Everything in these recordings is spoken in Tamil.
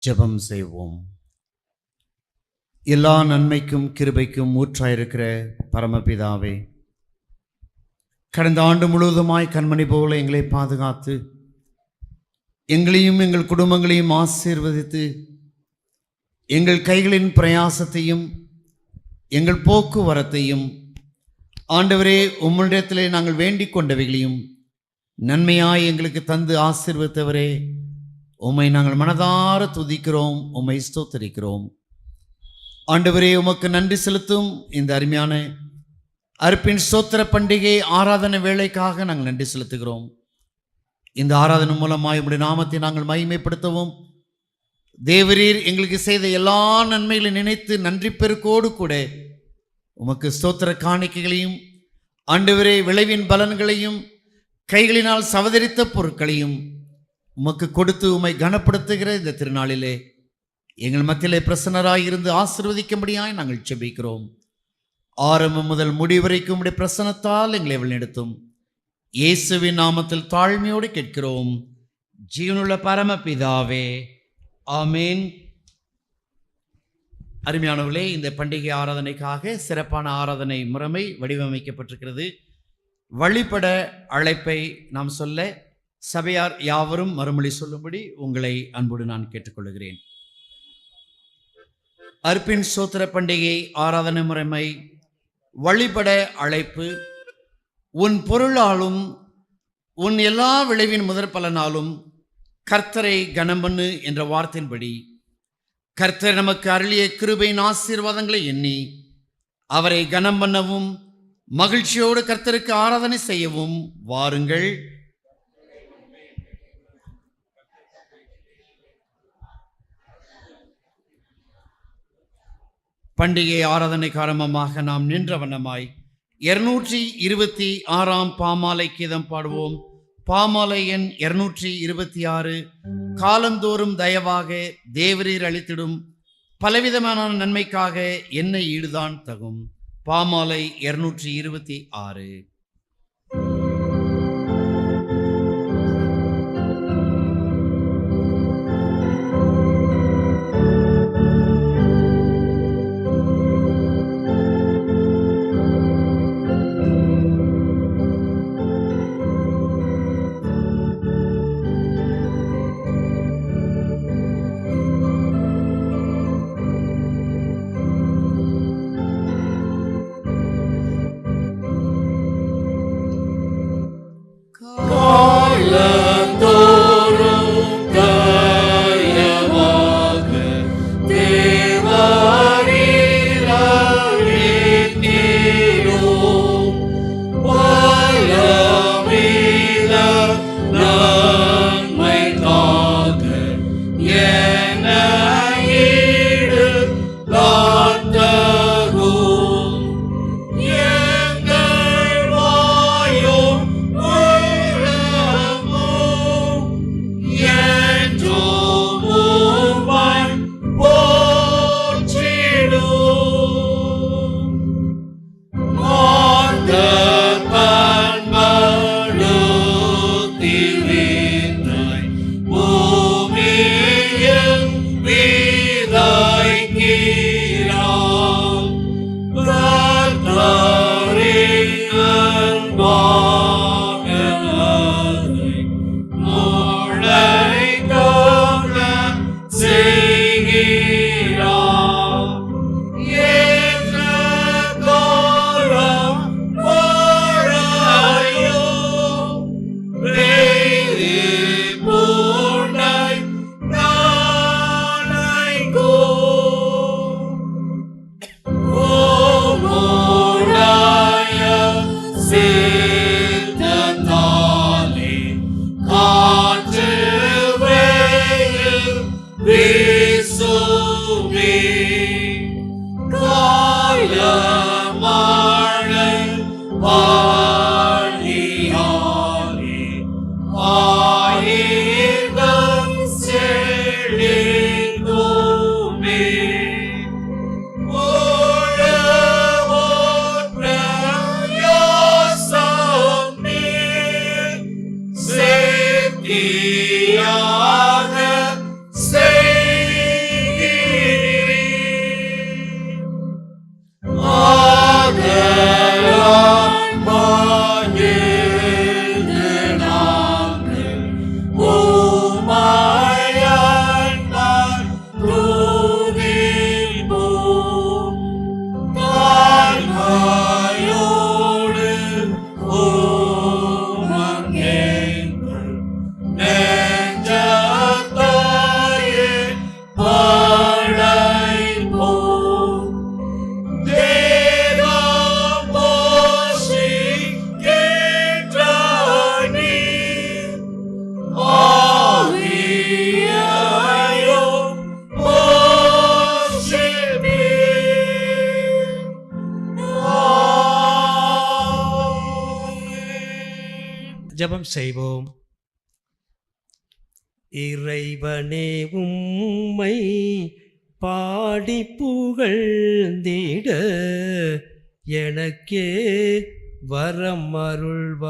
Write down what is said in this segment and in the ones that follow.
ஜெபம் செய்வோம். எல்லா நன்மைக்கும் கிருபைக்கும் ஊற்றாயிருக்கிற பரமபிதாவே, கடந்த ஆண்டு முழுவதுமாய் கண்மணி போல எங்களை பாதுகாத்து எங்களையும் எங்கள் குடும்பங்களையும் ஆசீர்வதித்து எங்கள் கைகளின் பிரயாசத்தையும் எங்கள் போக்குவரத்தையும் ஆண்டவரே உம்மிடத்திலே நாங்கள் வேண்டிக் கொண்டவைகளையும் நன்மையாய் எங்களுக்கு தந்து ஆசீர்வதித்தவரே, உம்மை நாங்கள் மனதார துதிக்கிறோம், உம்மை ஸ்தோத்திரிக்கிறோம். ஆண்டவரே, உமக்கு நன்றி செலுத்தும் இந்த அருமையான அர்ப்பின் ஸ்தோத்திர பண்டிகை ஆராதனை வேளைக்காக நாங்கள் நன்றி செலுத்துகிறோம். இந்த ஆராதனை மூலமாய் உம்முடைய நாமத்தை நாங்கள் மகிமைப்படுத்தவும், தேவரீர் எங்களுக்கு செய்த எல்லா நன்மைகளை நினைத்து நன்றி பெருக்கோடு கூட உமக்கு ஸ்தோத்திர காணிக்கைகளையும் ஆண்டவரே விளைவின் பலன்களையும் கைகளினால் சவதரித்த பொருட்களையும் உமக்கு கொடுத்து உம்மை கனப்படுத்துகிற இந்த திருநாளிலே எங்கள் மத்தியிலே பிரசன்னராயிருந்து ஆசீர்வதிக்கும்படியாய் நாங்கள் ஜெபிக்கிறோம். ஆரம்பம் முதல் முடிவரைக்கும் உடைய பிரசன்னத்தால் எங்களை வழிநடத்தும் இயேசுவின் நாமத்தில் தாழ்மையோடு கேட்கிறோம் ஜீவனுள்ள பரமபிதாவே, ஆமேன். அருமையானவர்களே, இந்த பண்டிகை ஆராதனைக்காக சிறப்பான ஆராதனை முறைமை வடிவமைக்கப்பட்டிருக்கிறது. வழிபட அழைப்பை நாம் சொல்ல சபையார் யாவரும் மறுமொழி சொல்லும்படி உங்களை அன்போடு நான் கேட்டுக்கொள்கிறேன். அர்ப்பின் ஸ்தோத்திர பண்டிகை ஆராதனை முறைமை வழிபட அழைப்பு. உன் பொருளாலும் உன் எல்லா விளைவின் முதற் பலனாலும் கர்த்தரை கனம் பண்ணு என்ற வார்த்தையின்படி கர்த்தர் நமக்கு அருளிய கிருபையின் ஆசீர்வாதங்களை எண்ணி அவரை கனம் பண்ணவும் மகிழ்ச்சியோடு கர்த்தருக்கு ஆராதனை செய்யவும் வாருங்கள். பண்டிகை ஆராதனை காரணமாக நாம் நின்ற வண்ணமாய் 226 பாமாலை கீதம் பாடுவோம். பாமாலை எண் 226. காலந்தோறும் தயவாக தேவரீர் அளித்திடும் பலவிதமான நன்மைக்காக என்ன ஈடுதான் தகும். பாமாலை 226. Setia ஜெபம் செய்வோம். இறைவனே உம்மை பாடி புகழ்ந்திட எனக்கே வரம் அருள்வாய்.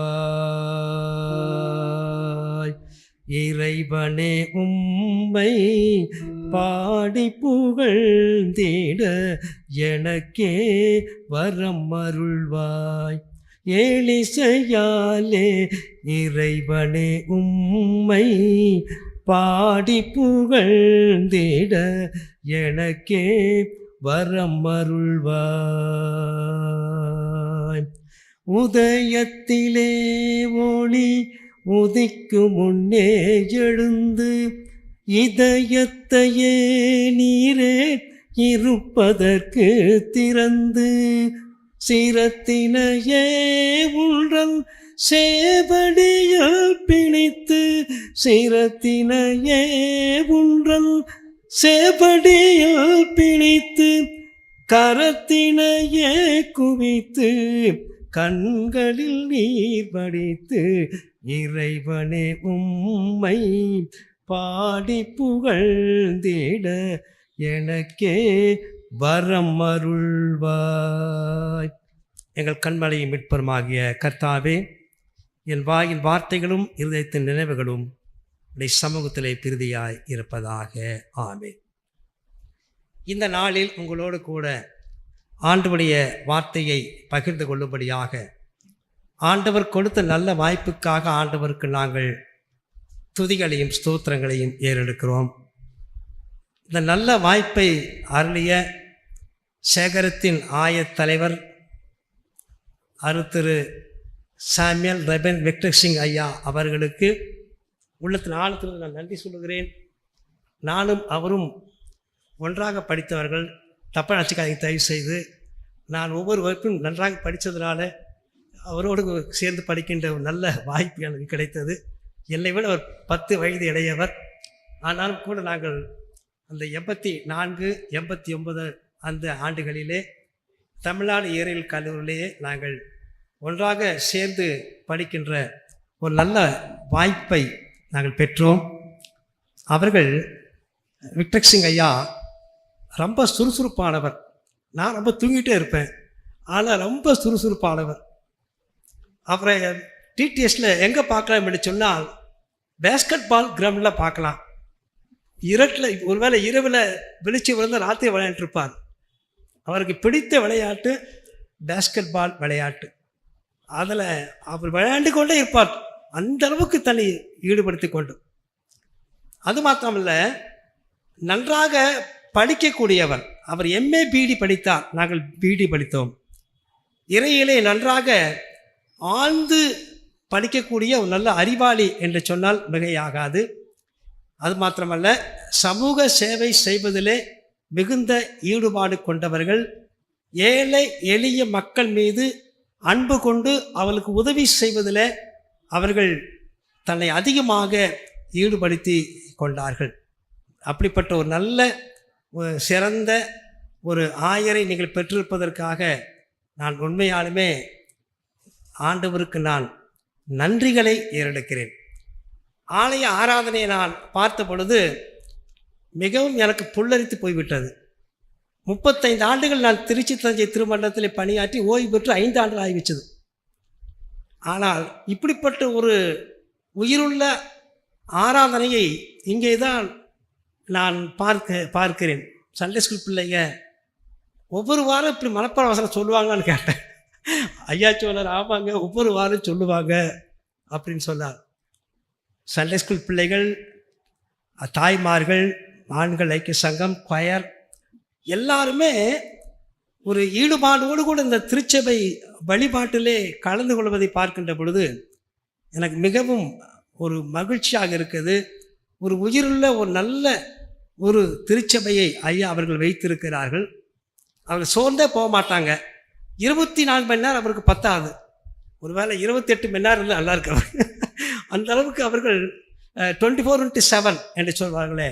இறைவனே உம்மை பாடி புகழ்ந்திட எனக்கே வரம் அருள்வாய். ஏலிசையாலே இறைவனே உம்மை பாடி புகழ்ந்திட எனக்கே வரம் அருள்வாய். உதயத்திலே ஒளி உதிக்கும் முன்னே எழுந்து இதயத்தையே நீரே இருப்பதற்கு திறந்து சிரத்தினையே உன்றல் சேவடியில் பிணித்து சிரத்தினையே உன்றல் சேவடியில் பிணித்து கரத்தினையே குவித்து கண்களில் நீர் வடித்து இறைவனே உம்மை பாடி புகழ்ந்திட எனக்கே வரம் அருள்வாய். எங்கள் கண்மலையும் மீட்பருமாகிய கர்த்தாவே, என் வாயின் வார்த்தைகளும் இருதயத்தின் நினைவுகளும் உடைய சமூகத்திலே பிரதியாய் இருப்பதாக. ஆமென். இந்த நாளில் உங்களோடு கூட ஆண்டவருடைய வார்த்தையை பகிர்ந்து கொள்ளும்படியாக ஆண்டவர் கொடுத்த நல்ல வாய்ப்புக்காக ஆண்டவருக்கு நாங்கள் துதிகளையும் ஸ்தோத்திரங்களையும் ஏறெடுக்கிறோம். இந்த நல்ல வாய்ப்பை அருளிய சேகரத்தின் ஆயத்தலைவர் திரு சாமுவேல் ரெபன் விக்டர் சிங் ஐயா அவர்களுக்கு உள்ளத்தின் ஆழத்தில் நான் நன்றி சொல்லுகிறேன். நானும் அவரும் ஒன்றாக படித்தவர்கள். தப்பாக நினச்சிக்காதீங்க தயவு செய்து. நான் ஒவ்வொரு வகுப்பும் நன்றாக படித்ததுனால அவரோடு சேர்ந்து படிக்கின்ற ஒரு நல்ல வாய்ப்பு எனக்கு கிடைத்தது. என்னை விட அவர் 10 வயது இடையவர். ஆனாலும் கூட நாங்கள் அந்த 84, 89 அந்த ஆண்டுகளிலே தமிழ்நாடு ஏரியல் கல்லூரியிலேயே நாங்கள் ஒன்றாக சேர்ந்து படிக்கின்ற ஒரு நல்ல வாய்ப்பை நாங்கள் பெற்றோம். அவர்கள் விக்டர் சிங் ஐயா ரொம்ப சுறுசுறுப்பானவர். நான் ரொம்ப தூங்கிட்டே இருப்பேன், ஆனால் ரொம்ப சுறுசுறுப்பானவர். அப்புறம் டிடிஎஸில் எங்கே பார்க்கலாம் என்று சொன்னால் பேஸ்கெட் பால் கிரவுண்டில் பார்க்கலாம். இருட்டில் ஒருவேளை இரவில் வெளிச்சி விழுந்த ராத்திரி விளையாண்டுருப்பார். அவருக்கு பிடித்த விளையாட்டு பேஸ்கெட் பால் விளையாட்டு. அதில் அவர் விளையாண்டு கொண்டே இருப்பார், அந்த அளவுக்கு தன்னை ஈடுபடுத்தி கொண்டு. அது மாத்திரமல்ல, நன்றாக படிக்கக்கூடியவர். அவர் எம்ஏ பிடி படித்தார், நாங்கள் பிடி படித்தோம். இறையிலே நன்றாக ஆழ்ந்து படிக்கக்கூடிய ஒரு நல்ல அறிவாளி என்று சொன்னால் மிகையாகாது. அது மாத்திரமல்ல, சமூக சேவை செய்வதிலே மிகுந்த ஈடுபாடு கொண்டவர்கள். ஏழை எளிய மக்கள் மீது அன்பு கொண்டு அவர்களுக்கு உதவி செய்வதில் அவர்கள் தன்னை அதிகமாக ஈடுபடுத்தி கொண்டார்கள். அப்படிப்பட்ட ஒரு நல்ல சிறந்த ஒரு ஆயரை நீங்கள் பெற்றிருப்பதற்காக நான் உண்மையாலுமே ஆண்டவருக்கு நான் நன்றிகளை ஏறெடுக்கிறேன். ஆலய ஆராதனையை நான் பார்த்த பொழுது மிகவும் எனக்கு புல்லரித்து போய்விட்டது. 35 ஆண்டுகள் நான் திருச்சி தஞ்சை திருமண்டலத்தில் பணியாற்றி ஓய்வு பெற்று 5 ஆண்டுகள் ஆகிவிட்டது. ஆனால் இப்படிப்பட்ட ஒரு உயிருள்ள ஆராதனையை இங்கே தான் நான் பார்க்கிறேன். சண்டே ஸ்கூல் பிள்ளைங்க ஒவ்வொரு வாரம் இப்படி மனப்பாட வசனம் சொல்லுவாங்கன்னு கேட்டேன். ஐயா சொன்னார், ஆமாங்க ஒவ்வொரு வாரம் சொல்லுவாங்க அப்படின்னு சொன்னார். சண்டே ஸ்கூல் பிள்ளைகள், தாய்மார்கள், ஆண்கள் ஐக்கிய சங்கம், கொயர் எல்லாருமே ஒரு ஈடுபாடோடு கூட இந்த திருச்சபை வழிபாட்டிலே கலந்து கொள்வதை பார்க்கின்ற பொழுது எனக்கு மிகவும் ஒரு மகிழ்ச்சியாக இருக்குது. ஒரு உயிருள்ள ஒரு நல்ல ஒரு திருச்சபையை ஐயா அவர்கள் வைத்திருக்கிறார்கள். அவர்கள் சோர்ந்தே போக மாட்டாங்க. 24 மணி நேரம் அவருக்கு பத்தாது. ஒருவேளை 28 மணி நேரம் இருந்தால் நல்லா இருக்கு. அந்த அளவுக்கு அவர்கள் 24/7 என்று சொல்வார்களே.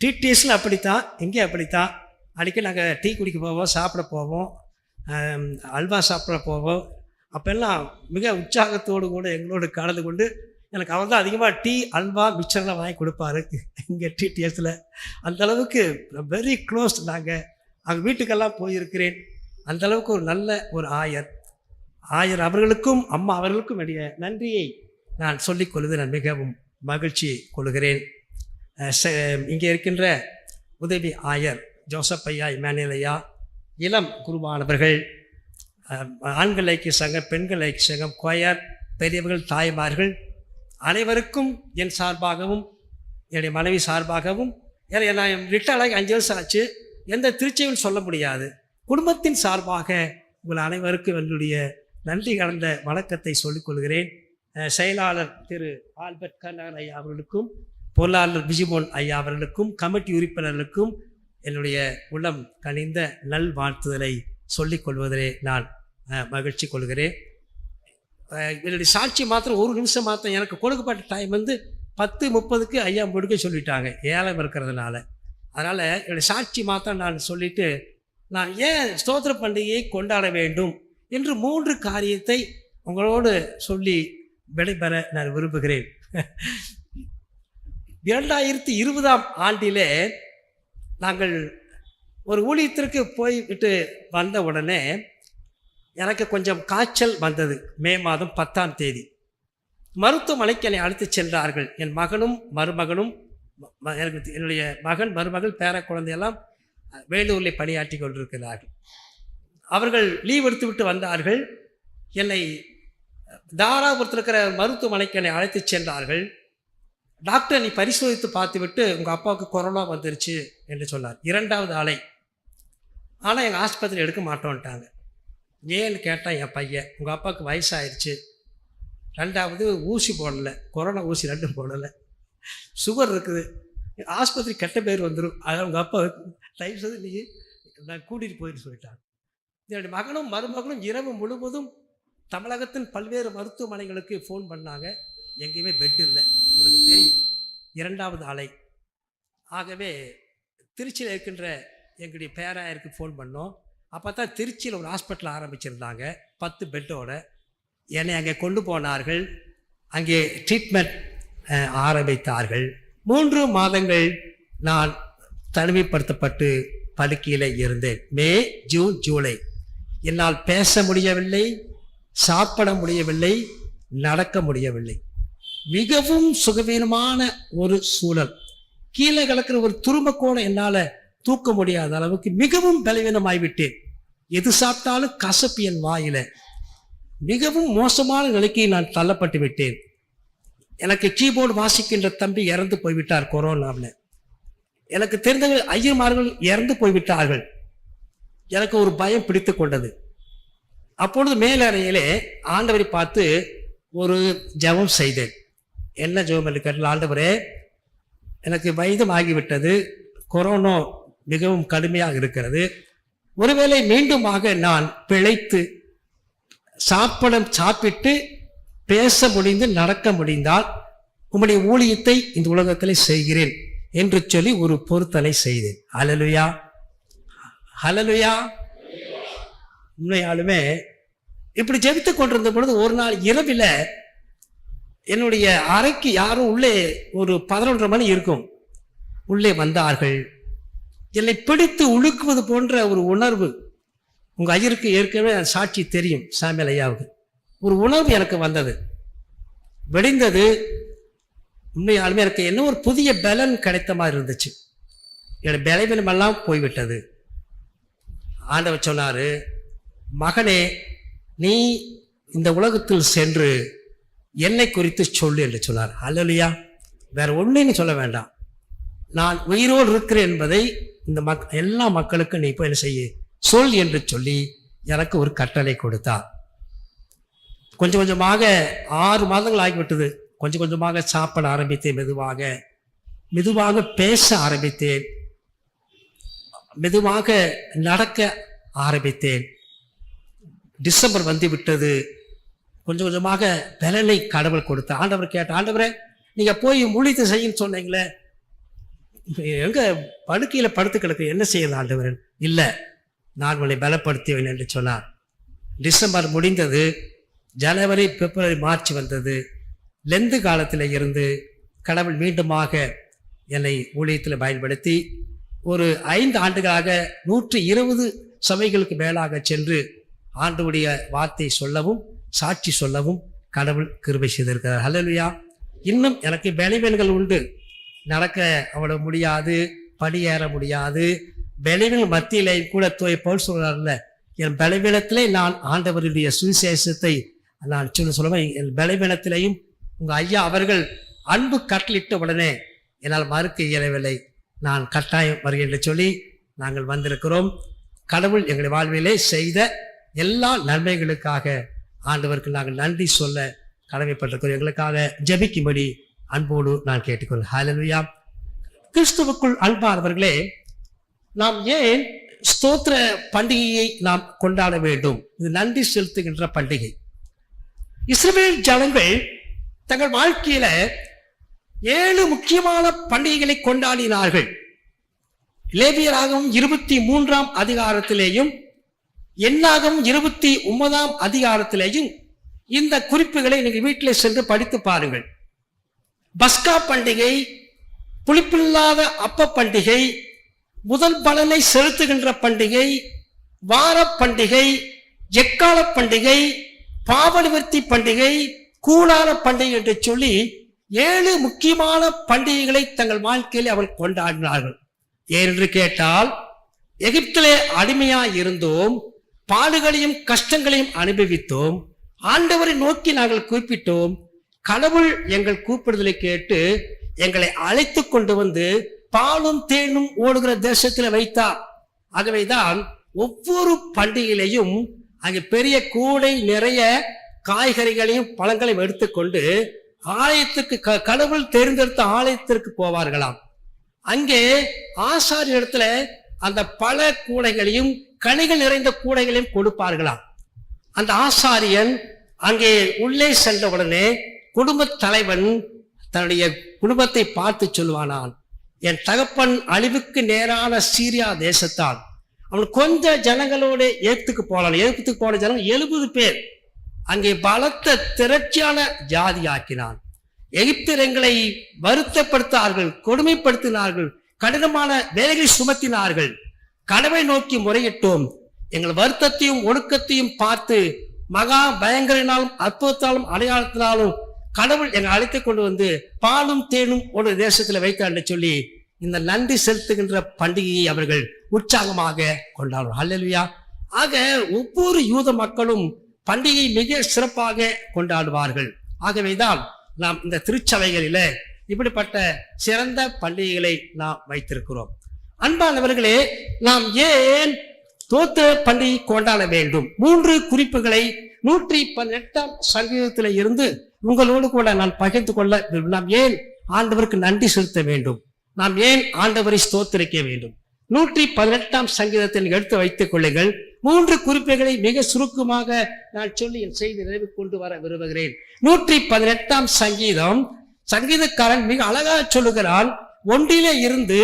டிடிஎஸில் அப்படித்தான், இங்கே அப்படித்தான். அடிக்கடி நாங்கள் டீ குடிக்க போவோம், சாப்பிட போவோம், அல்வா சாப்பிட போவோம். அப்போல்லாம் மிக உற்சாகத்தோடு கூட எங்களோடு கலந்து கொண்டு எனக்கு அவர் தான் அதிகமாக டீ, அல்வா, மிக்சர்லாம் வாங்கி கொடுப்பாரு இங்கே டிடிஎஸில். அந்தளவுக்கு வெரி க்ளோஸ். நாங்கள் அவங்க வீட்டுக்கெல்லாம் போயிருக்கிறேன். அந்தளவுக்கு ஒரு நல்ல ஒரு ஆயர் அவர்களுக்கும் அம்மா அவர்களுக்கும் என்னுடைய நன்றியை நான் சொல்லிக்கொள்வது நான் மிகவும் மகிழ்ச்சி கொள்கிறேன். இங்கே இருக்கின்ற உதவி ஆயர் ஜோசப் ஐயா, இமானுவேல் ஐயா, இளம் குருவானவர்கள், ஆண்கள் ஐக்கிய சங்கம், பெண்கள் ஐக்கிய சங்கம், கொயர், பெரியவர்கள், தாய்மார்கள் அனைவருக்கும் என் சார்பாகவும் என்னுடைய மனைவி சார்பாகவும், ஏன்னா நான் ரிட்டையர்ட் ஆகி 5 வருஷம் ஆச்சு, எந்த திருச்சியும் சொல்ல முடியாது. குடும்பத்தின் சார்பாக உங்கள் அனைவருக்கும் என்னுடைய நன்றி கலந்த வணக்கத்தை சொல்லிக்கொள்கிறேன். செயலாளர் திரு ஆல்பர்ட் கர்னான் ஐயா அவர்களுக்கும், பொருளாளர் விஜிமோன் ஐயா அவர்களுக்கும், கமிட்டி உறுப்பினர்களுக்கும் என்னுடைய உள்ளம் கனிந்த நல் வாழ்த்துதலை சொல்லிக் கொள்வதிலே நான் மகிழ்ச்சி கொள்கிறேன். என்னுடைய சாட்சி மாத்திரம் 1 நிமிஷம் மாத்திரம் எனக்கு கொடுக்கப்பட்ட டைம் 10:30க்கு ஐயா முடிக்க சொல்லிட்டாங்க, ஏலம் இருக்கிறதுனால. அதனால் என்னுடைய சாட்சி மாத்திரம் நான் சொல்லிவிட்டு, நான் ஏன் ஸ்தோத்திர பண்டிகையை கொண்டாட வேண்டும் என்று 3 காரியத்தை உங்களோடு சொல்லி விடைபெற நான் விரும்புகிறேன். 2020ஆம் ஆண்டிலே நாங்கள் ஒரு ஊழியத்திற்கு போய்விட்டு வந்த உடனே எனக்கு கொஞ்சம் காய்ச்சல் வந்தது. மே மாதம் 10ஆம் தேதி மருத்துவமனைக்கு என்னை அழைத்து சென்றார்கள். என் மகனும் மருமகனும், எனக்கு என்னுடைய மகன், மருமகள், பேர குழந்தையெல்லாம் வேலூரில் பணியாற்றி கொண்டிருக்கிறார்கள். அவர்கள் லீவ் எடுத்து விட்டு வந்தார்கள். என்னை தாராபுரத்தில் இருக்கிற மருத்துவமனைக்கு என்னை அழைத்து சென்றார்கள். டாக்டர், நீ பரிசோதித்து பார்த்துவிட்டு உங்கள் அப்பாவுக்கு கொரோனா வந்துருச்சு என்று சொன்னார். 2வது அலை. ஆனால் எங்கள் ஆஸ்பத்திரி எடுக்க மாட்டோன்ட்டாங்க. ஏன்னு கேட்டால், என் பையன், உங்கள் அப்பாவுக்கு வயசாயிருச்சு, 2வது ஊசி போடலை, கொரோனா ஊசி 2 போடலை, சுகர் இருக்குது, ஆஸ்பத்திரி கெட்ட பேர் வந்துடும், அதான் உங்கள் அப்பா தயவு செய்து நீ நான் கூட்டிகிட்டு போயிட்டு சொல்லிட்டாங்க. என்னுடைய மகனும் மருமகனும் இரவு முழுவதும் தமிழகத்தின் பல்வேறு மருத்துவமனைகளுக்கு ஃபோன் பண்ணாங்க. எங்கேயுமே பெட் இல்லை, உங்களுக்கு தெரியும், 2வது அலை. ஆகவே திருச்சியில் இருக்கின்ற எங்களுடைய பேராயருக்கு ஃபோன் பண்ணோம். அப்போ தான் திருச்சியில் ஒரு ஹாஸ்பிட்டல் ஆரம்பிச்சிருந்தாங்க 10 பெட்டோட. என்னை அங்கே கொண்டு போனார்கள். அங்கே ட்ரீட்மெண்ட் ஆரம்பித்தார்கள். 3 மாதங்கள் நான் தனிமைப்படுத்தப்பட்டு படுக்கையில் இருந்தேன். மே, ஜூன், ஜூலை. என்னால் பேச முடியவில்லை, சாப்பிட முடியவில்லை, நடக்க முடியவில்லை. மிகவும் சுகவீனமான ஒரு சூழல். கீழே கிடக்கிற ஒரு துரும்பக்கூட என்னால் தூக்க முடியாத அளவுக்கு மிகவும் பலவீனமாய்விட்டேன். எது சாப்பிட்டாலும் கசப்பு என் வாயில. மிகவும் மோசமான நிலைக்கு நான் தள்ளப்பட்டு விட்டேன். எனக்கு கீபோர்டு வாசிக்கின்ற தம்பி இறந்து போய்விட்டார் கொரோனாவில். எனக்கு தெரிந்தவர்கள் ஐயர்மார்கள் இறந்து போய்விட்டார்கள். எனக்கு ஒரு பயம் பிடித்து கொண்டது. அப்பொழுது மேலறையிலே ஆண்டவரை பார்த்து ஒரு ஜெபம் செய்தேன். என்ன ஜெபம் என்று கேட்டால், ஆண்டவரே, எனக்கு வயதும் ஆகிவிட்டது, கொரோனா மிகவும் கடுமையாக இருக்கிறது, ஒருவேளை மீண்டுமாக நான் பிழைத்து சாப்பிட்டு பேச முடிந்து நடக்க முடிந்தால் உம்முடைய ஊழியத்தை இந்த உலகத்தில் செய்கிறேன் என்று சொல்லி ஒரு பொருத்தனை செய்தேன். ஹல்லேலூயா, ஹல்லேலூயா. உண்மையாலுமே இப்படி ஜெபித்துக் கொண்டிருந்த பொழுது ஒரு நாள் இரவில் என்னுடைய அறைக்கு யாரும் உள்ளே ஒரு 11:30 மணி இருக்கும், உள்ளே வந்தார்கள். என்னை பிடித்து உழுக்குவது போன்ற ஒரு உணர்வு. உங்கள் ஐயருக்கு ஏற்கனவே சாட்சி தெரியும், சாமியல் ஐயாவுக்கு. ஒரு உணர்வு எனக்கு வந்தது, வெடிந்தது. உண்மையாலுமே எனக்கு என்ன ஒரு புதிய பலன் கிடைத்த மாதிரி இருந்துச்சு. என்னுடைய பலவீனமெல்லாம் போய்விட்டது. ஆண்டவர் சொன்னார், மகனே, நீ இந்த உலகத்தில் சென்று என்னை குறித்து சொல்லு என்று சொன்னார். ஹல்லேலூயா. வேற ஒன்றையும் சொல்ல வேண்டாம், நான் உயிரோடு இருக்கிறேன் என்பதை இந்த எல்லா மக்களுக்கும் நீ இப்போ என்ன செய்ய சொல் என்று சொல்லி எனக்கு ஒரு கட்டளை கொடுத்தார். கொஞ்சம் கொஞ்சமாக 6 மாதங்கள் ஆகிவிட்டது. கொஞ்சம் கொஞ்சமாக சாப்பிட ஆரம்பித்தேன். மெதுவாக பேச ஆரம்பித்தேன். மெதுவாக நடக்க ஆரம்பித்தேன். டிசம்பர் வந்து விட்டது. கொஞ்சம் கொஞ்சமாக பலனை கடவுள் கொடுத்த. ஆண்டவர் கேட்ட, ஆண்டவரே, நீங்கள் போய் ஊழியத்தை செய்யன்னு சொன்னீங்களே, எங்கே படுக்கையில் படுத்து கிடக்கு, என்ன செய்யலாம் ஆண்டவர்? இல்லை, நான் உங்களை பலப்படுத்துவேன் என்று சொன்னார். டிசம்பர் முடிந்தது. ஜனவரி, பிப்ரவரி, மார்ச் வந்தது. லெந்து காலத்தில் இருந்து கடவுள் மீண்டுமாக என்னை ஊழியத்தில் பயன்படுத்தி ஒரு 5 ஆண்டுகளாக 120 சபைகளுக்கு மேலாக சென்று ஆண்டவருடைய வார்த்தை சொல்லவும் சாட்சி சொல்லவும் கடவுள் கிருபை செய்திருக்கிறார். ஹல்லேலூயா. இன்னும் எனக்கு பலவீனங்கள் உண்டு. நடக்க அவ்வளவு முடியாது, படியேற முடியாது. பலவீனங்கள் மத்தியிலே கூட பவுல் சொல்றாருல்ல, என் பலவீனத்திலே நான் ஆண்டவருடைய சுவிசேஷத்தை நான் சொல்லுவேன். என் பலவீனத்திலையும் உங்கள் ஐயா அவர்கள் அன்பு கட்டளிட்ட உடனே என்னால் மறுக்க இயலவில்லை. நான் கட்டாயம் வருகிறேன் என்று சொல்லி நாங்கள் வந்திருக்கிறோம். கடவுள் எங்களை வாழ்விலே செய்த எல்லா நன்மைகளுக்காக ஆண்டவருக்கு நாங்கள் நன்றி சொல்ல கடமைப்பட்டிருக்கிறோம். எங்களுக்காக ஜெபிக்கும்படி அன்போடு நான் கேட்டுக்கொள்கிறேன். ஹல்லேலூயா. கிறிஸ்துவுக்குள் அன்பானவர்களே, நாம் ஏன் ஸ்தோத்திர பண்டிகையை நாம் கொண்டாட வேண்டும்? இது நன்றி செலுத்துகின்ற பண்டிகை. இஸ்ரவேல் ஜனங்கள் தங்கள் வாழ்க்கையில 7 முக்கியமான பண்டிகைகளை கொண்டாடினார்கள். லேவியராகவும் 23ஆம் அதிகாரத்திலேயும் எண்ணாகவும் 29ஆம் அதிகாரத்திலேயும் இந்த குறிப்புகளை நீங்கள் வீட்டிலே சென்று படித்து பாருங்கள். பஸ்கா பண்டிகை, புளிப்பில்லாத அப்ப பண்டிகை, முதல் பலனை செலுத்துகின்ற பண்டிகை, வார பண்டிகை, எக்கால பண்டிகை, பாவ நிவர்த்தி பண்டிகை, கூடார பண்டிகை என்று சொல்லி 7 முக்கியமான பண்டிகைகளை தங்கள் வாழ்க்கையில் அவர்கள் கொண்டாடினார்கள். ஏனென்று கேட்டால், எகிப்திலே அடிமையாய் இருந்தோம், பாடுகளையும் கஷ்டங்களையும் அனுபவித்தோம், ஆண்டவரை நோக்கி நாங்கள் கூப்பிட்டோம். கடவுள் எங்கள் கூப்பிடுதலை கேட்டு எங்களை அழைத்து கொண்டு வந்து பாலும் தேனும் ஓடுகிற தேசத்தில் வைத்தார். ஆகவேதான் ஒவ்வொரு பண்டிகையிலையும் அங்கே பெரிய கூடை நிறைய காய்கறிகளையும் பழங்களையும் எடுத்துக்கொண்டு ஆலயத்திற்கு கடவுள் தேர்ந்தெடுத்த ஆலயத்திற்கு போவார்களாம். அங்கே ஆசாரிய இடத்துல அந்த பல கூடைகளையும் கனிகள் நிறைந்த கூடைகளையும் கொடுப்பார்களாம். அந்த ஆசாரியன் அங்கே உள்ளே சென்றவுடனே குடும்ப தலைவன் தன்னுடைய குடும்பத்தை பார்த்து சொல்லுவானான், என் தகப்பன் அழிவுக்கு நேரான சீரியா தேசத்தான் அவன் கொஞ்ச ஜனங்களோட ஏத்துக்கு போன ஜனங்கள் 70 பேர் அங்கே பலத்த திரட்சியான ஜாதி ஆக்கினான். எகிப்தியர் எங்களை வருத்தப்படுத்தார்கள், கொடுமைப்படுத்தினார்கள், கடினமான வேலைகளை சுமத்தினார்கள். கடவை நோக்கி முறையிட்டோம். எங்கள் வருத்தத்தையும் ஒடுக்கத்தையும் பார்த்து மகா பயங்கரனாலும் அற்புதத்தாலும் அடையாளத்தினாலும் கடவுள் எங்களை அழைத்து கொண்டு வந்து பாலும் தேனும் ஒரு தேசத்தில் வைத்தார் என்று சொல்லி இந்த நன்றி செலுத்துகின்ற பண்டிகையை அவர்கள் உற்சாகமாக கொண்டாடுவார். ஹல்லேலூயா. ஆக ஒவ்வொரு யூத மக்களும் பண்டிகை மிக சிறப்பாக கொண்டாடுவார்கள். ஆகவேதான் நாம் இந்த திருச்சபைகளில இப்படிப்பட்ட சிறந்த பண்டிகைகளை நாம் வைத்திருக்கிறோம். அன்பானவர்களே, நாம் ஏன் ஸ்தோத்திர பண்டிகை கொண்டாட வேண்டும்? 3 குறிப்புகளை 118ஆம் சங்கீதத்தில் இருந்து உங்களோடு கூட நான் பகிர்ந்து கொள்ள. நாம் ஏன் ஆண்டவருக்கு நன்றி செலுத்த வேண்டும்? நாம் ஏன் ஆண்டவரை ஸ்தோத்திரிக்க வேண்டும்? 118ஆம் சங்கீதத்தை எடுத்து வைத்துக் கொள்ளுங்கள். 3 குறிப்புகளை மிக சுருக்கமாக நான் சொல்லி என் செய்தி நிறைவு கொண்டு வர விரும்புகிறேன். 118ஆம் சங்கீதக்காரன் மிக அழகாக சொல்லுகிறான். 1 இருந்து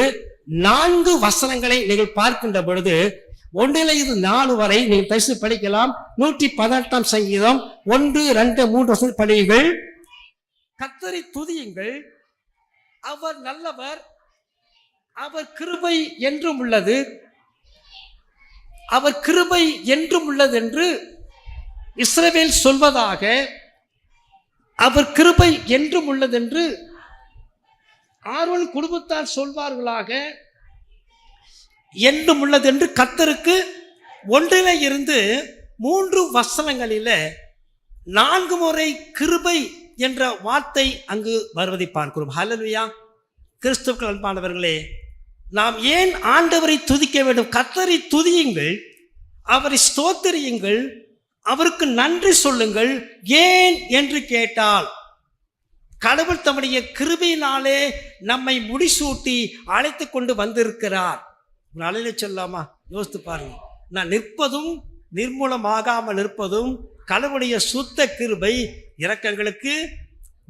4 வசனங்களை நீங்கள் பார்க்கின்ற பொழுது 1 இருந்து 4 வரை நீங்கள் பேசி படிக்கலாம். 118ஆம் சங்கீதம் 1, 2, 3 வசனம் படியுங்கள். கர்த்தரை துதியுங்கள், அவர் நல்லவர், அவர் கிருபை என்றும் உள்ளது, அவர் கிருபை என்றும் உள்ளது என்று இஸ்ரவேல் சொல்வதாக. அவர் கிருபை என்றும் உள்ளது என்று ஆரோன் குடும்பத்தார் சொல்வார்களாக. என்றும் உள்ளது என்று கர்த்தருக்கு 1 இருந்து 3 வசனங்களில 4 முறை கிருபை என்ற வார்த்தை அங்கு வருவதை பார்க்கிறோம். ஹல்லேலூயா. கிறிஸ்துவுக்குள் அன்பானவர்களே, நாம் ஏன் ஆண்டவரை துதிக்க வேண்டும்? கர்த்தரை துதியுங்கள், அவரை ஸ்தோத்திரியுங்கள், அவருக்கு நன்றி சொல்லுங்கள். ஏன் என்று கேட்டால், கடவுள் தம்முடைய கிருபையினாலே நம்மை முடிசூட்டி அழைத்து கொண்டு வந்திருக்கிறார். அழையில சொல்லாமா? யோசித்து பாருங்க. நான் நிற்பதும் நிர்மூலமாகாமல் இருப்பதும் கடவுளுடைய சுத்த கிருபை. இரக்கங்களுக்கு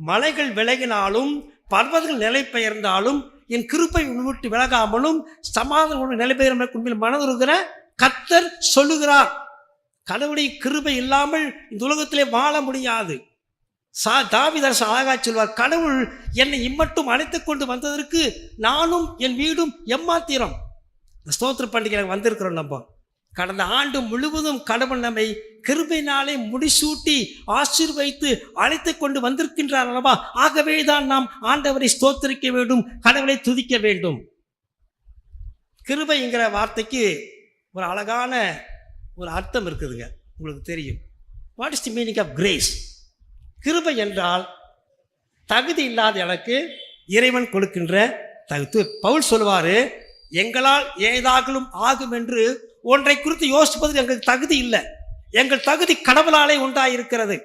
மலைகள் விலகினாலும் பர்வதங்கள் நிலை பெயர்ந்தாலும் என் கிருபை விட்டு விலகாமலும் சமாதானம் நிலை பெயர் மனதுருகிற கர்த்தர் சொல்லுகிறார். கடவுளுடைய கிருபை இல்லாமல் இந்த உலகத்திலே வாழ முடியாது. தாவீதரசன் அழகா சொல்வார், கடவுள் என்னை இம்மட்டும் அழைத்து கொண்டு வந்ததற்கு நானும் என் வீடும் எம்மாத்திரம். ஸ்தோத்திர பண்டிகை வந்திருக்கிறோம். நம்ம கடந்த ஆண்டு முழுவதும் கடவுள் நம்மை கிருபையினாலே முடிசூட்டி ஆசீர்வதித்து அழைத்து கொண்டு வந்திருக்கின்றார் அல்லவா? ஆகவே தான் நாம் ஆண்டவரை ஸ்தோத்திரிக்க வேண்டும், கடவுளை துதிக்க வேண்டும். கிருபைங்கிற வார்த்தைக்கு ஒரு அழகான ஒரு அர்த்தம் இருக்குதுங்க, உங்களுக்கு தெரியும். What is the meaning of grace? கிருபை என்றால் தகுதி இல்லாத எனக்கு இறைவன் கொடுக்கின்ற தகுதி. பவுல் சொல்வார், எங்களால் ஏதாகலும் ஆகும் என்று ஒன்றை குறித்து யோசிப்பது எங்களுக்கு தகுதி இல்லை, எங்கள் தகுதி கடவுளாலே உண்டாயிருக்கிறது.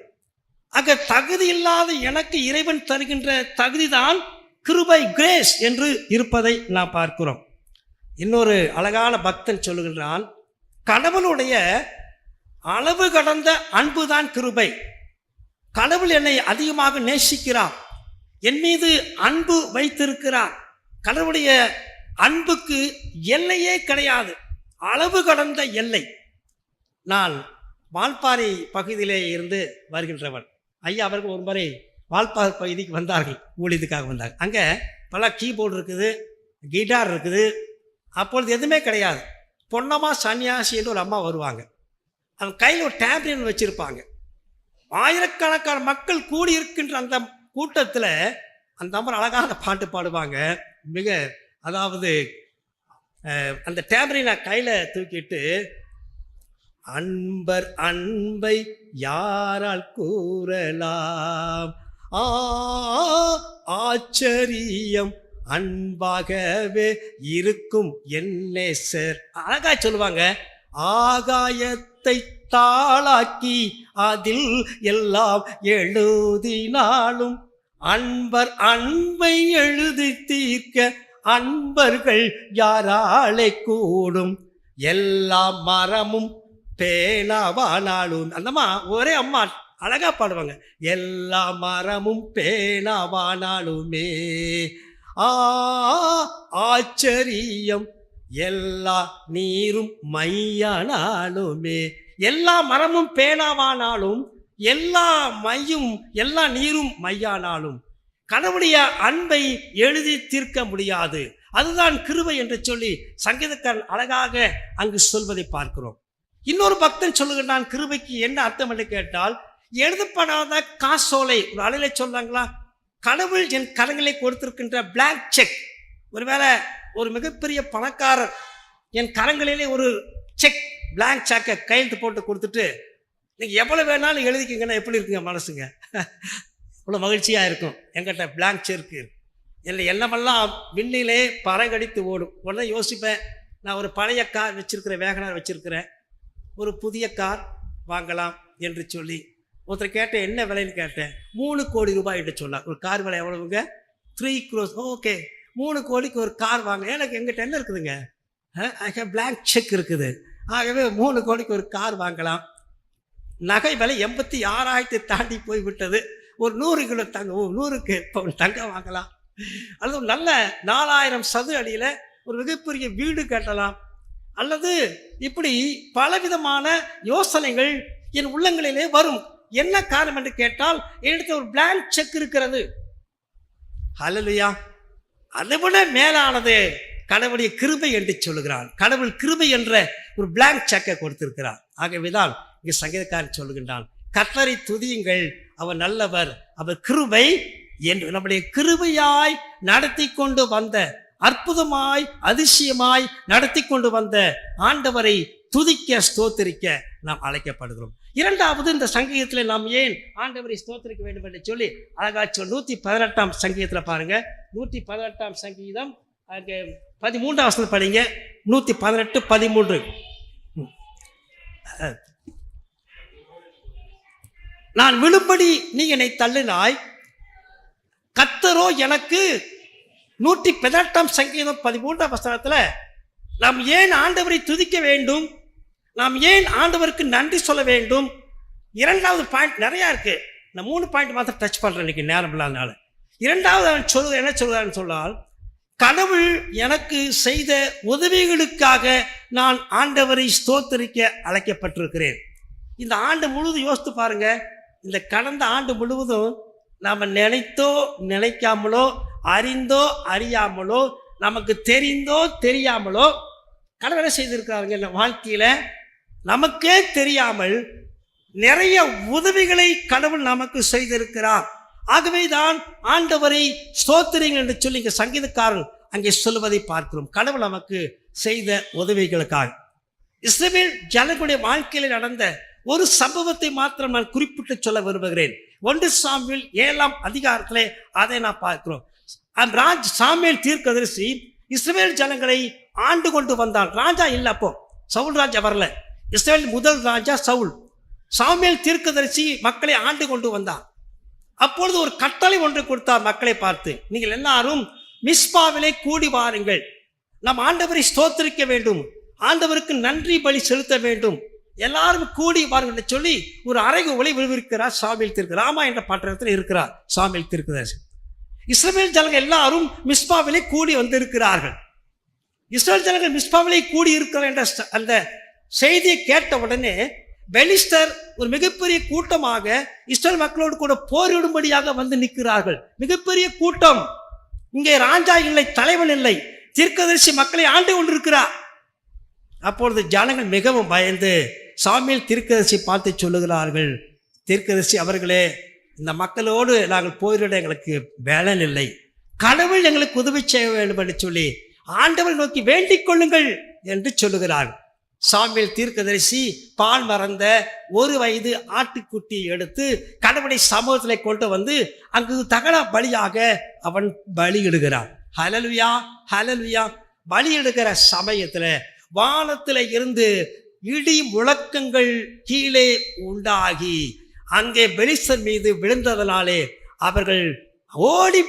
ஆக தகுதி இல்லாத எனக்கு இறைவன் தருகின்ற தகுதி தான் கிருபை, கிரேஸ் என்று இருப்பதை நாம் பார்க்கிறோம். இன்னொரு அழகான பக்தன் சொல்லுகின்றான், கடவுளுடைய அளவு கடந்த அன்புதான் கிருபை. கடவுள் என்னை அதிகமாக நேசிக்கிறார், என் மீது அன்பு வைத்திருக்கிறார். கடவுளுடைய அன்புக்கு எல்லையே கிடையாது, அளவு கடந்த எல்லை. நான் வால்பாறை பகுதியிலே இருந்து வருகின்றவன். ஐயா அவர்கள் ஒரு முறை வால்பாறை பகுதிக்கு வந்தார்கள், ஊழியத்துக்காக வந்தாங்க. அங்கே பல கீபோர்டு இருக்குது, கிட்டார் இருக்குது. அப்பொழுது எதுவுமே கிடையாது. பொன்னம்மா சன்னியாசி என்று ஒரு அம்மா வருவாங்க. அவங்க கையில் ஒரு டேப்ரின் வச்சுருப்பாங்க. ஆயிரக்கணக்கான மக்கள் கூடி இருக்கின்ற அந்த கூட்டத்தில் அந்த அம்மா அழகான பாட்டு பாடுவாங்க. மிக அதாவது அந்த டேப்ரினை கையில் தூக்கிட்டு, அன்பர் அன்பை யாரால் கூறலாம், ஆச்சரியம் அன்பாகவே இருக்கும் என்னே சார். அழகா சொல்லுவாங்க, ஆகாயத்தை தாளாக்கி அதில் எல்லாம் எழுதினாலும் அன்பர் அன்பை எழுதி தீர்க்க அன்பர்கள் யாராலே கூடும், எல்லா மரமும் பேனாவானாலும். அந்தம்மா ஒரே அம்மா அழகா பாடுவாங்க, எல்லா மரமும் பேனாவானாலுமே ஆச்சரியம் எல்லா நீரும் மையானாலுமே. எல்லா மரமும் பேனாவானாலும் எல்லா மையும் எல்லா நீரும் மையானாலும் கடவுளுடைய அன்பை எழுதி தீர்க்க முடியாது. அதுதான் கிருபை என்று சொல்லி சங்கீதக்காரன் அழகாக அங்கு சொல்வதை பார்க்கிறோம். இன்னொரு பக்தன் சொல்லுகின்றான், கிருபைக்கு என்ன அர்த்தம் என்று கேட்டால், எழுதப்படாத காசோலை. ஒரு அலையில சொல்றாங்களா, கடவுள் என் கரங்களை கொடுத்திருக்கின்ற பிளாங்க் செக். ஒருவேளை ஒரு மிகப்பெரிய பணக்காரர் என் கரங்களிலே ஒரு செக், பிளாங்க் செக்கை கையெழுத்து போட்டு கொடுத்துட்டு, நீங்கள் எவ்வளோ வேணாலும் எழுதிக்கிங்கன்னா எப்படி இருக்குங்க மனசுங்க? இவ்வளோ மகிழ்ச்சியாக இருக்கும். எங்கிட்ட பிளாங்க் செக் இல்லை, எண்ணமெல்லாம் விண்ணிலே பறகடித்து ஓடும். உடனே யோசிப்பேன், நான் ஒரு பழைய கார் வச்சுருக்கிறேன், வேகனார் வச்சுருக்கிறேன், ஒரு புதிய கார் வாங்கலாம் என்று சொல்லி ஒருத்தர் கேட்டேன், என்ன விலைன்னு கேட்டேன். 3 கோடி ரூபாய் என்று சொன்னார். ஒரு கார் விலை எவ்வளவுங்க? 3 crores. ஓகே, 3 கோடிக்கு ஒரு கார் வாங்க. எனக்கு எங்கிட்ட என்ன இருக்குதுங்க? பிளாங்க் செக் இருக்குது. ஆகவே 3 கோடிக்கு ஒரு கார் வாங்கலாம். நகை விலை 86,000 தாண்டி போய்விட்டது. ஒரு 100 கிலோ தங்கம், 100 பவுன் தங்கம் வாங்கலாம். அல்லது ஒரு நல்ல 4000 சதுர அடியில் ஒரு மிகப்பெரிய வீடு கட்டலாம். அல்லது இப்படி பலவிதமான யோசனைகள் என் உள்ளங்களிலே வரும். என்ன காரணம் என்று கேட்டால், என்னிடத்தில் ஒரு பிளாங்க் செக் இருக்கிறது. ஹல்லேலூயா. அதுவிட மேலானது கடவுளுடைய கிருபை என்று சொல்லுகிறான். கடவுள் கிருபை என்ற ஒரு பிளாங்க் செக்கை கொடுத்திருக்கிறார். ஆகவேதான் இங்கே சங்கீதக்காரன் சொல்லுகின்றான், கர்த்தரை துதியுங்கள், அவர் நல்லவர், அவர் கிருபை என்று. நம்முடைய கிருபையாய் நடத்தி கொண்டு வந்த, அற்புதமாய் அதிசயமாய் நடத்தி கொண்டு வந்த ஆண்டவரை துதிக்க ஸ்தோத்திரிக்க நாம் அழைக்கப்படுகிறோம். இரண்டாவது, இந்த சங்கீதத்தில் நாம் ஏன் ஆண்டவரை ஸ்தோத்திரிக்க வேண்டும் என்று சொல்லி அழகா 118ஆம் சங்கீதத்தில் பாருங்க. 118ஆம் சங்கீதம் 13ஆம் வசனத்தை படிங்க. 118, 13. நான் விழும்படி நீ என்னை தள்ளினாய், கர்த்தரோ எனக்கு. 118ஆம் சங்கீதம் 13ஆம் வசனத்தில் நாம் ஏன் ஆண்டவரை துதிக்க வேண்டும், நாம் ஏன் ஆண்டவருக்கு நன்றி சொல்ல வேண்டும். இரண்டாவது பாயிண்ட் நிறையா இருக்கு. நான் 3 பாயிண்ட் மாத்திரம் டச் பண்ணுறேன் இன்னைக்கு, நேரம் இல்லாதனால. இரண்டாவது அவன் சொல்லுவது என்ன சொல்கிறான்னு சொன்னால், கடவுள் எனக்கு செய்த உதவிகளுக்காக நான் ஆண்டவரை ஸ்தோத்திரிக்க அழைக்கப்பட்டிருக்கிறேன். இந்த ஆண்டு முழுவதும் யோசித்து பாருங்க. இந்த கடந்த ஆண்டு முழுவதும் நாம் நினைத்தோ நினைக்காமலோ, அறிந்தோ அறியாமலோ, நமக்கு தெரிந்தோ தெரியாமலோ கடவுளை செய்திருக்கிறாருங்க. இந்த வாழ்க்கையில் நமக்கே தெரியாமல் நிறைய உதவிகளை கடவுள் நமக்கு செய்திருக்கிறார். ஆகவே தான் ஆண்டவரை ஸ்தோத்திரிங்கள் என்று சொல்லி இங்கே சங்கீதக்காரன் அங்கே சொல்லுவதை பார்க்கிறோம். கடவுள் நமக்கு செய்த உதவிகளுக்காக. இஸ்ரவேல் ஜனங்களுடைய வாழ்க்கையில் நடந்த ஒரு சம்பவத்தை மாத்திரம் நான் குறிப்பிட்டு சொல்ல விரும்புகிறேன். 1 சாமுவேல் 7ஆம் அதிகாரத்திலே அதை நான் பார்க்கிறோம். சாமுவேல் தீர்க்கதரிசி இஸ்ரவேல் ஜனங்களை ஆண்டு கொண்டு வந்தான். ராஜா இல்லை, அப்போ சவுல் ராஜா வரல. இஸ்ரவேல் முதல் ராஜா சவுல். சாமுவேல் தீர்க்கதரிசி மக்களை ஆண்டு கொண்டு வந்தார். அப்பொழுது ஒரு கட்டளை ஒன்று கொடுத்தார் மக்களை பார்த்து, நீங்கள் எல்லாரும் மிஸ்பாவிலே கூடி வாருங்கள், நாம் ஆண்டவரை ஸ்தோத்திரிக்க வேண்டும், ஆண்டவருக்கு நன்றி பலி செலுத்த வேண்டும், எல்லாரும் கூடி வாருங்கள் என்று சொல்லி ஒரு அறைகூவலை விழுவிருக்கிறார் சாமுவேல் தீர்க்க. ராமா என்ற பட்டணத்தில் இருக்கிறார் சாமுவேல் தீர்க்கதரிசி. இஸ்ரவேல் ஜனங்கள் எல்லாரும் மிஸ்பாவிலே கூடி வந்திருக்கிறார்கள். இஸ்ரவேல் ஜனங்கள் மிஸ்பாவிலே கூடி இருக்கிறார் என்ற அந்த செய்தியை கேட்ட உடனே பெலிஸ்தர் ஒரு மிகப்பெரிய கூட்டமாக இஸ்ரவேல் மக்களோடு கூட போரிடும்படியாக வந்து நிற்கிறார்கள். மிகப்பெரிய கூட்டம். இங்கே ராஜா இல்லை, தலைவன் இல்லை, தீர்க்கதரிசி மக்களை ஆண்டு கொண்டிருக்கிறார். அப்பொழுது ஜனங்கள் மிகவும் பயந்து சாமுவேல் தீர்க்கதரிசி பார்த்து சொல்லுகிறார்கள், தீர்க்கதரிசி அவர்களே, இந்த மக்களோடு நாங்கள் போரிட எங்களுக்கு வேலன் இல்லை, கடவுள் எங்களுக்கு உதவி செய்ய வேண்டும் என்று சொல்லி ஆண்டவரை நோக்கி வேண்டிக் கொள்ளுங்கள் என்று சொல்லுகிறார்கள். சாமுவேல் தீர்க்கதரிசி பால் மறந்த 1 வயது ஆட்டுக்குட்டியை எடுத்து கடவுளை சமூகத்தில் கொண்டு வந்து அங்கு தகன பலியாக அவன் பலியிடுகிறான். ஹல்லேலூயா, ஹல்லேலூயா. பலியிடுகிற சமயத்தில் வானத்தில் இருந்து இடி முழக்கங்கள் கீழே உண்டாகி அங்கே பெலிஸ்தர் மீது விழுந்ததனாலே அவர்கள் ஓடி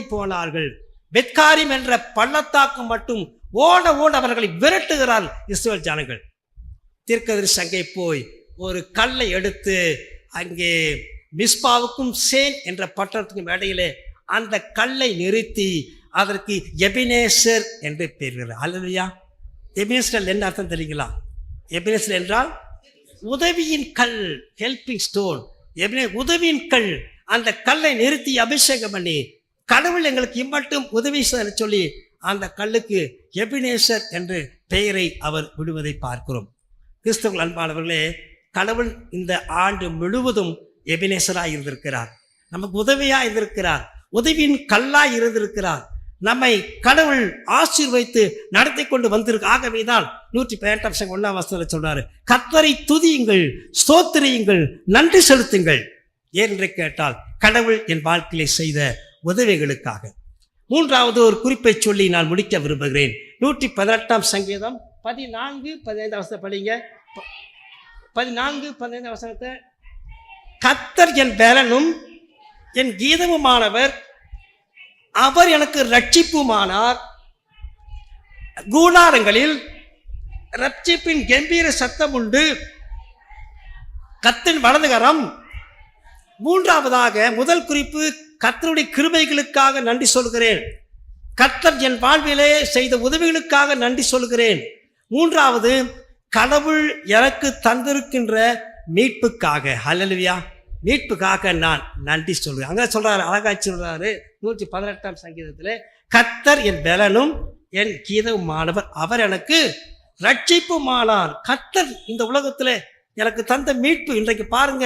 போனார்கள். பெத்காரிம் என்ற பள்ளத்தாக்கு மட்டும் ஓட அவர்களை விரட்டுகிறார் இஸ்ரவேல் ஜனங்கள். தீர்க்கதரிசி அங்கே போய் ஒரு கல்லை எடுத்து அங்கே மிஸ்பாவுக்கும் சேன் என்ற பட்டணத்துக்கும் இடையிலே அந்த கல்லை நிறுத்தி அதற்கு எபினேசர் என்று பெறுகிறார். அல்லேலூயா. எபினேசர் என்ன அர்த்தம் தெரியுங்களா? எபினேசர் என்றால் உதவியின் கல், ஹெல்பிங் ஸ்டோன். உதவியின் கல். அந்த கல்லை நிறுத்தி அபிஷேகம் பண்ணி கடவுள் எங்களுக்கு இம்மட்டும் உதவி சொல்லி அந்த கல்லுக்கு எபினேசர் என்று பெயரை அவர் விடுவதை பார்க்கிறோம். கிறிஸ்தவர்கள் அன்பானவர்களே, கடவுள் இந்த ஆண்டு முழுவதும் எபினேசராக இருந்திருக்கிறார், நமக்கு உதவியாக இருந்திருக்கிறார், உதவியின் கல்லாய் இருந்திருக்கிறார். நம்மை கடவுள் ஆசீர்வதித்து நடத்தி கொண்டு வந்திருக்கு. ஆகவேதான் 118 சொல்றாரு, கர்த்தரை துதியுங்கள், ஸ்தோத்திரியுங்கள், நன்றி செலுத்துங்கள் என்று கேட்டால் கடவுள் என் வாழ்க்கையிலே செய்த உதவிகளுக்காக. 3வது ஒரு குறிப்பை சொல்லி நான் முடிக்க விரும்புகிறேன். 118 சங்கீதம் 14-15 படிங்க. 14-15 கர்த்தர் என் பலனும் என் கீதமுமானவர், அவர் எனக்கு ரட்சிப்புமானார், கூடாரங்களில் ரட்சிப்பின் கம்பீர சத்தம் உண்டு, கர்த்தரின் வலதுகரம். 3வதாக முதல் குறிப்பு, கர்த்தருடைய கிருபைகளுக்காக நன்றி சொல்கிறேன், கர்த்தர் என் வாழ்விலே செய்த உதவிகளுக்காக நன்றி சொல்கிறேன். 3வது, கடவுள் எனக்கு தந்திருக்கின்ற மீட்புக்காக, ஹல்லேலூயா, மீட்புக்காக நான் நன்றி சொல்கிறேன். அங்கே சொல்றாரு, அழகாய் சொல்றாரு 118 சங்கீதத்தில், கர்த்தர் என் பலனும் என் கீதமுமானவர், அவர் எனக்கு ரட்சிப்புமானார். கர்த்தர் இந்த உலகத்தில் எனக்கு தந்த மீட்பு. இன்றைக்கு பாருங்க,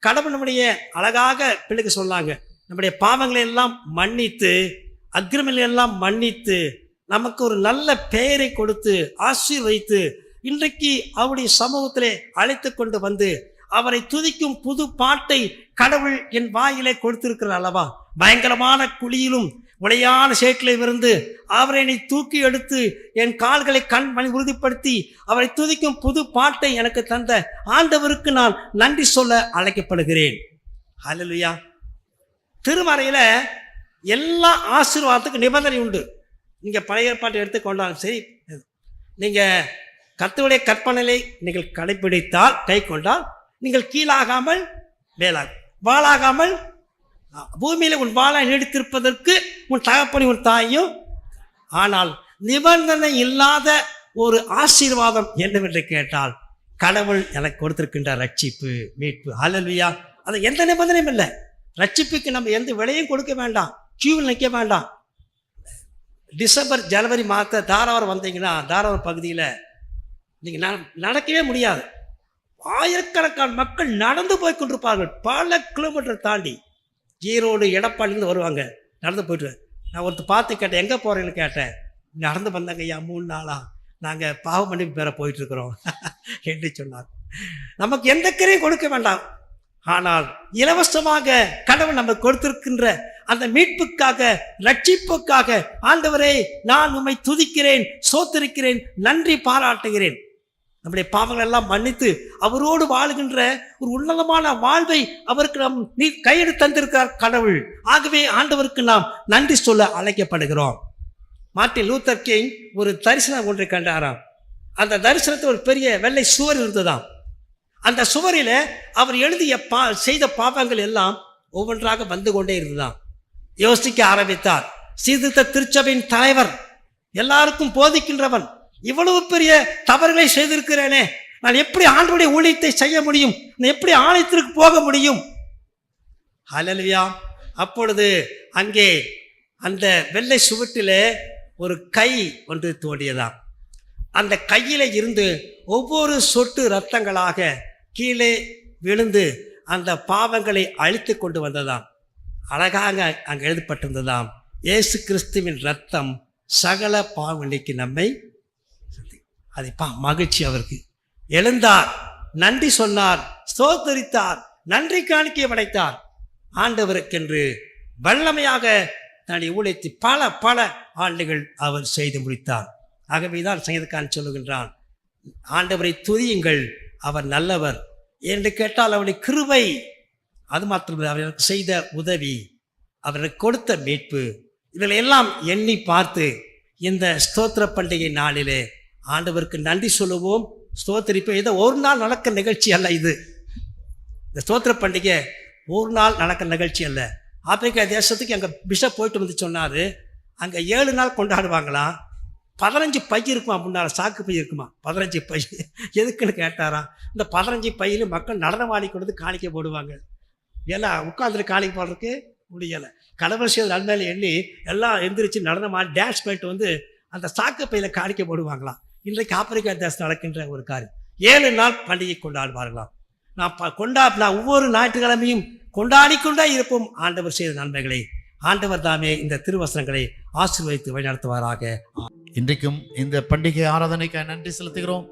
கடவுள் நம்முடைய அழகாக பிள்ளைக்கு சொன்னாங்க, நம்முடைய பாவங்களை எல்லாம் மன்னித்து, அக்கிரமங்களை எல்லாம் மன்னித்து, நமக்கு ஒரு நல்ல பெயரை கொடுத்து ஆசீர்வதித்து இன்றைக்கு அவருடைய சமூகத்திலே அழைத்து கொண்டு வந்து அவரை துதிக்கும் புது பாட்டை கடவுள் என் வாயிலே கொடுத்திருக்கிறார் அல்லவா? பயங்கரமான குழியிலும் உளையான சேற்றிலும் இருந்து அவரை என்னை தூக்கி எடுத்து என் கால்களை உறுதிப்படுத்தி அவரை துதிக்கும் புது பாட்டை எனக்கு தந்த ஆண்டவருக்கு நான் நன்றி சொல்ல அழைக்கப்படுகிறேன். ஹல்லேலூயா. திருமறையில் எல்லா ஆசீர்வாதத்துக்கும் நிபந்தனை உண்டு. நீங்கள் பழைய ஏற்பாட்டை எடுத்துக்கொண்டாலும் சரி, நீங்கள் கர்த்தருடைய கற்பனையை நீங்கள் கடைபிடித்தால், கை கொண்டால், நீங்கள் கீழாகாமல் மேலாக, வாளாகாமல், பூமியில் உன் வாழை நீடித்திருப்பதற்கு உன் தகப்பனை உன் தாயும். ஆனால் நிபந்தனை இல்லாத ஒரு ஆசீர்வாதம் என்னவென்று கேட்டால், கடவுள் எனக்கு கொடுத்திருக்கின்ற ரட்சிப்பு, மீட்பு. ஹல்லேலூயா. அது எந்த நிபந்தனையும் இல்லை. ரட்சிப்புக்கு நம்ம எந்த விலையும் கொடுக்க வேண்டாம், கியூவில் நிற்க வேண்டாம். டிசம்பர் ஜனவரி மாத தாராவரம் வந்தீங்கன்னா, தாராவரம் பகுதியில் நீங்கள் நடக்கவே முடியாது. ஆயிரக்கணக்கான மக்கள் நடந்து போய் கொண்டிருப்பார்கள். பல கிலோமீட்டர் தாண்டி ஈரோடு எடப்பாடிலேருந்து வருவாங்க, நடந்து போய்ட்டு. நான் ஒருத்தர் பார்த்து கேட்டேன், எங்கே போகிறேன்னு கேட்டேன். நடந்து வந்தாங்க ஐயா, 3 நாளாக நாங்கள் பாவ மன்னிப்பு பெற போயிட்டுருக்குறோம் என்று சொன்னார். நமக்கு எந்த கிரையும் கொடுக்க வேண்டாம். ஆனால் இலவசமாக கடவுள் நமக்கு கொடுத்திருக்கின்ற அந்த மீட்புக்காக, ரட்சிப்புக்காக, ஆண்டவரே நான் உம்மை துதிக்கிறேன், சோத்தரிக்கிறேன், நன்றி பாராட்டுகிறேன். நம்முடைய பாவங்கள் எல்லாம் மன்னித்து அவரோடு வாழுகின்ற ஒரு உன்னதமான வாழ்வை அவருக்கு நாம் கையெடு தந்திருக்கிறார் கடவுள். ஆகவே ஆண்டவருக்கு நாம் நன்றி சொல்ல அழைக்கப்படுகிறோம். மார்ட்டின் லூத்தர் கிங் ஒரு தரிசனம் ஒன்றை கண்டாராம். அந்த தரிசனத்தில் ஒரு பெரிய வெள்ளை சுவர் இருந்ததாம். அந்த சுவரில் அவர் எழுதிய செய்த பாவங்கள் எல்லாம் ஒவ்வொன்றாக வந்து கொண்டே இருந்ததாம். யோசிக்க ஆரம்பித்தார். சீர்திருத்த திருச்சபையின் தலைவர், எல்லாருக்கும் போதிக்கின்றவன், இவ்வளவு பெரிய தவறுகளை செய்திருக்கிறேனே, நான் எப்படி ஆண்டவருடைய ஊழியத்தை செய்ய முடியும், நான் எப்படி ஆலயத்திற்கு போக முடியும்? ஹல்லேலூயா. அப்பொழுது அங்கே அந்த வெள்ளை சுவட்டிலே ஒரு கை ஒன்று தோண்டியதாம். அந்த கையில இருந்து ஒவ்வொரு சொட்டு இரத்தங்களாக கீழே விழுந்து அந்த பாவங்களை அழித்து கொண்டு வந்ததாம். அழகாக அங்கே எழுதப்பட்டிருந்ததாம், இயேசு கிறிஸ்துவின் இரத்தம் சகல பாவங்களுக்கு நம்மை. அதை மகிழ்ச்சி அவருக்கு. எழுந்தார், நன்றி சொன்னார், ஸ்தோத்தரித்தார், நன்றி காணிக்கை படைத்தார். ஆண்டவருக்கென்று வல்லமையாக தன்னுடைய ஊழியத்தை பல பல ஆண்டுகள் அவர் செய்து முடித்தார். ஆகவேதான் சங்கீதக்காரன் சொல்லுகின்றான், ஆண்டவரை துதியுங்கள், அவர் நல்லவர் என்று கேட்டால் அவருடைய கிருபை, அது மாத்திரமல்ல அவருக்கு செய்த உதவி, அவருக்கு கொடுத்த மீட்பு, இவர்கள் எல்லாம் எண்ணி பார்த்து இந்த ஸ்தோத்திர பண்டிகை நாளிலே ஆண்டவருக்கு நன்றி சொல்லுவோம், ஸ்தோத்திரிப்போம். இதை ஒரு நாள் நடக்கிற நிகழ்ச்சி அல்ல. இது இந்த ஸ்தோத்திர பண்டிகை ஒரு நாள் நடக்கிற நிகழ்ச்சி அல்ல. ஆப்பிரிக்கா தேசத்துக்கு எங்கள் பிஷப் போயிட்டு வந்து சொன்னார், அங்கே 7 நாள் கொண்டாடுவாங்களாம். 15 பை இருக்குமா, முன்னால் சாக்கு பை இருக்குமா, 15 பை. எதுக்குன்னு கேட்டாராம். இந்த 15 பையில் மக்கள் நடனமாடி கொண்டு காணிக்க போடுவாங்க. எல்லாம் உட்காந்துட்டு காணிக்க போடுறதுக்கு முடியலை. கடவுள் செய்த நன்மையில எண்ணி எல்லாம் எந்திரிச்சு நடனமாடி டான்ஸ் பண்ணிட்டு வந்து அந்த சாக்கு பையில் காணிக்க போடுவாங்களாம். இன்றைக்கு ஆப்பிரிக்கா தேசம் நடக்கின்ற ஒரு காரியம். 7 நாள் பண்டிகை கொண்டாடுவார்களாம். நான் ஒவ்வொரு ஞாயிற்றுக்கிழமையும் கொண்டாடிக்கொண்டே இருப்போம் ஆண்டவர் செய்த நன்மைகளை. ஆண்டவர் தாமே இந்த திருவசனங்களை ஆசீர்வதித்து வழிநடத்துவாராக. இன்றைக்கும் இந்த பண்டிகை ஆராதனைக்காக நன்றி செலுத்துகிறோம்.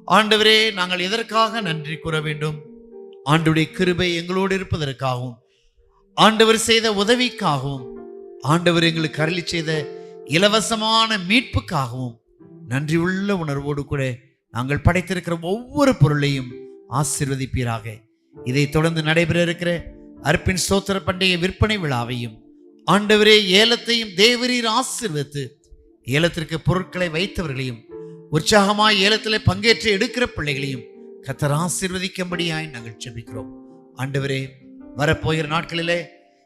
ஆண்டவரே, நாங்கள் எதற்காக நன்றி கூற வேண்டும்? ஆண்டவருடைய கிருபை எங்களோடு இருப்பதற்காகவும், ஆண்டவர் செய்த உதவிக்காகவும், ஆண்டவர் எங்களுக்கு அருளி செய்த இலவசமான மீட்புக்காகவும் நன்றி உள்ள உணர்வோடு கூட நாங்கள் படைத்திருக்கிற ஒவ்வொரு பொருளையும் ஆசீர்வதிப்பீராக. இதை தொடர்ந்து நடைபெற இருக்கிற அர்ப்பின் ஸ்தோத்திர பண்டிகை விற்பனை விழாவையும் ஆண்டவரே ஏலத்தையும் தேவரீர் ஆசீர்வதித்து ஏலத்திற்கு பொருட்களை வைத்தவர்களையும் உற்சாகமாய் ஏலத்தில் பங்கேற்று எடுக்கிற பிள்ளைகளையும் கர்த்தர் ஆசீர்வதிக்கும்படியாய் நாங்கள் ஜெபிக்கிறோம். ஆண்டவரே, வரப்போகிற நாட்களிலே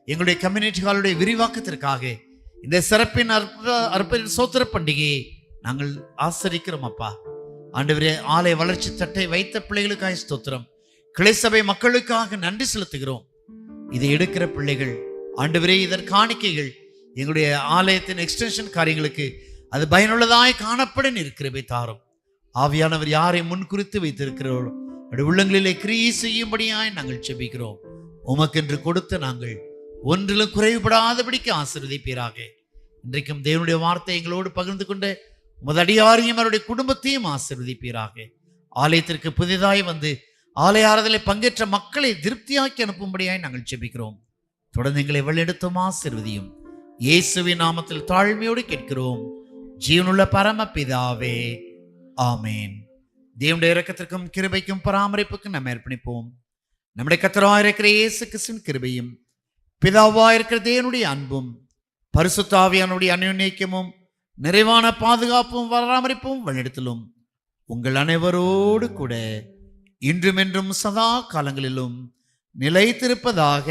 எங்களுடைய கம்யூனிட்டி ஹாலுடைய விரிவாக்கத்திற்காக இந்த சிறப்பின் அர்ப்பண ஸ்தோத்திர பண்டிகையை நாங்கள் ஆசரிக்கிறோம். அப்பா ஆண்டவரே, ஆலய வளர்ச்சி தட்டை வைத்த பிள்ளைகளுக்காக ஸ்தோத்திரம். கிளைசபை மக்களுக்காக நன்றி செலுத்துகிறோம். இதை எடுக்கிற பிள்ளைகள் ஆண்டவரே, இதன் காணிக்கைகள் எங்களுடைய ஆலயத்தின் எக்ஸ்டென்ஷன் காரியங்களுக்கு அது பயனுள்ளதாய் காணப்பட இருக்கிறவை தாரும். ஆவியானவர் யாரை முன்குறித்து வைத்திருக்கிறோம் உள்ளங்களிலே கிரியை செய்யும்படியாய் நாங்கள் செபிக்கிறோம். உமக்கென்று கொடுத்த நாங்கள் ஒன்றிலும் குறைவுபடாதபடிக்கு ஆசீர்வதிப்பீராக. இன்றைக்கும் தேவனுடைய வார்த்தை எங்களோடு பகிர்ந்து கொண்ட முதடியாரையும் அவருடைய குடும்பத்தையும் ஆசீர்வதிப்பீராக. ஆலயத்திற்கு புதிதாய் வந்து ஆலய ஆராதனையில் பங்கேற்ற மக்களை திருப்தியாக்கி அனுப்பும்படியாய் நாங்கள் ஜெபிக்கிறோம். தொடர்ந்து எங்களை வழிநடத்தும் ஆசீர்வதியும். இயேசுவின் நாமத்தில் தாழ்மையோடு கேட்கிறோம் ஜீவனுள்ள பரமபிதாவே, ஆமேன். தேவனுடைய இரக்கத்திற்கும் கிருபைக்கும் பராமரிப்புக்கும் நம்ம அர்ப்பணிப்போம். நம்முடைய கர்த்தராய் இருக்கிற இயேசு கிறிஸ்துவின் கிருபையும் பிதாவாய் இருக்கிற தேவனுடைய அன்பும் பரிசுத்த ஆவியானுடைய அன்யோன்யமும் நிறைவான பாதுகாப்பும் பராமரிப்பும் வழிநடத்தலும் உங்கள் அனைவரோடு கூட இன்றும் என்றும் சதா காலங்களிலும் நிலைத்திருப்பதாக.